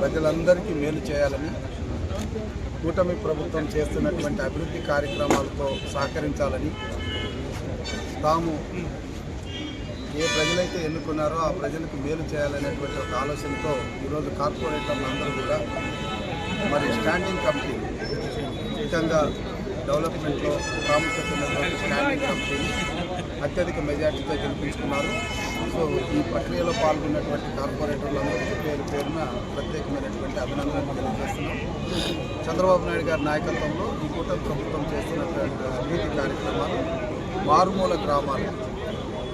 ప్రజలందరికీ మేలు చేయాలని కూటమి ప్రభుత్వం చేస్తున్నటువంటి అభివృద్ధి కార్యక్రమాలతో సహకరించాలని తాము ఏ ప్రజలైతే ఎన్నుకున్నారో ఆ ప్రజలకు మేలు చేయాలనేటువంటి ఒక ఆలోచనతో ఈరోజు కార్పొరేటర్లు అందరూ కూడా మరి స్టాండింగ్ కమిటీ ముఖ్యంగా డెవలప్మెంట్లో ప్రాముఖ్యత ఉన్నటువంటి స్టాండింగ్ కమిటీని అత్యధిక మెజార్టీతో గెలిపించుకున్నారు. సో ఈ ప్రక్రియలో పాల్గొన్నటువంటి కార్పొరేటర్లందరికీ పేరు పేరున ప్రత్యేకమైనటువంటి అభినందనలు తెలియజేస్తున్నాం. చంద్రబాబు నాయుడు గారి నాయకత్వంలో ఈ కూటమి ప్రభుత్వం చేస్తున్నటువంటి అభివృద్ధి కార్యక్రమాలు మారుమూల గ్రామాలు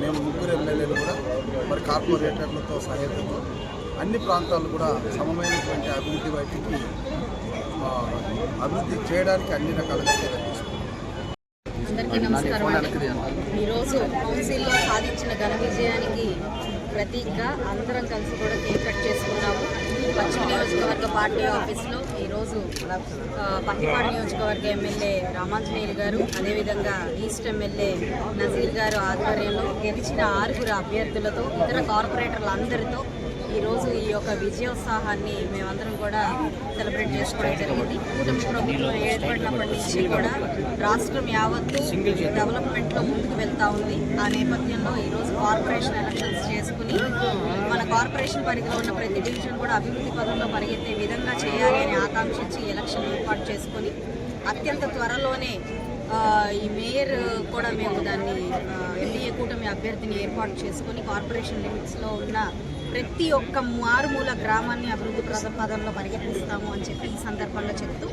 మేము ముగ్గురు ఎమ్మెల్యేలు కూడా మరి కార్పొరేటర్లతో సహాయంతో అన్ని ప్రాంతాలు కూడా సమమైనటువంటి అభివృద్ధి వైపుకి అభివృద్ధి చేయడానికి అన్ని రకాలుగా చర్యలు తీసుకున్నాం. అందరికీ నమస్కారం అండి. ఈరోజు కౌన్సిల్లో సాధించిన ఘన విజయానికి ప్రతీకగా అందరం కలిసి కూడా కేక్ కట్ చేసుకున్నాము. పశ్చిమ నియోజకవర్గ పార్టీ ఆఫీస్లో ఈరోజు పత్తిపాడు నియోజకవర్గ ఎమ్మెల్యే రామాంజనేయులు గారు, అదేవిధంగా ఈస్ట్ ఎమ్మెల్యే నజీర్ గారు ఆధ్వర్యంలో గెలిచిన 6 అభ్యర్థులతో ఇతర కార్పొరేటర్లందరితో ఈరోజు ఈ యొక్క విజయోత్సాహాన్ని మేమందరం కూడా సెలబ్రేట్ చేసుకోవడం జరిగింది. కూటమి ప్రభుత్వం ఏర్పడినప్పటి నుంచి కూడా రాష్ట్రం యావత్తు డెవలప్మెంట్లో ముందుకు వెళ్తూ ఉంది. ఆ నేపథ్యంలో ఈరోజు కార్పొరేషన్ ఎలక్షన్స్ చేసుకుని మన కార్పొరేషన్ పరిధిలో ఉన్న ప్రతి డివిజన్ కూడా అభివృద్ధి పదంలో పరిగెత్తే విధంగా చేయాలి అని ఆకాంక్షించి ఎలక్షన్ ఏర్పాటు చేసుకుని అత్యంత త్వరలోనే ఈ మేయర్ కూడా మేము దాన్ని ఎన్డీఏ కూటమి అభ్యర్థిని ఏర్పాటు చేసుకుని కార్పొరేషన్ లిమిట్స్లో ఉన్న ప్రతి ఒక్క మారుమూల గ్రామాన్ని అభివృద్ధి పదంలో పరిగెత్తిస్తాము అని చెప్పి ఈ సందర్భంగా చెప్తూ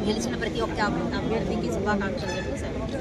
గెలిచిన ప్రతి ఒక్క అభ్యర్థికి శుభాకాంక్షలు చెప్తూ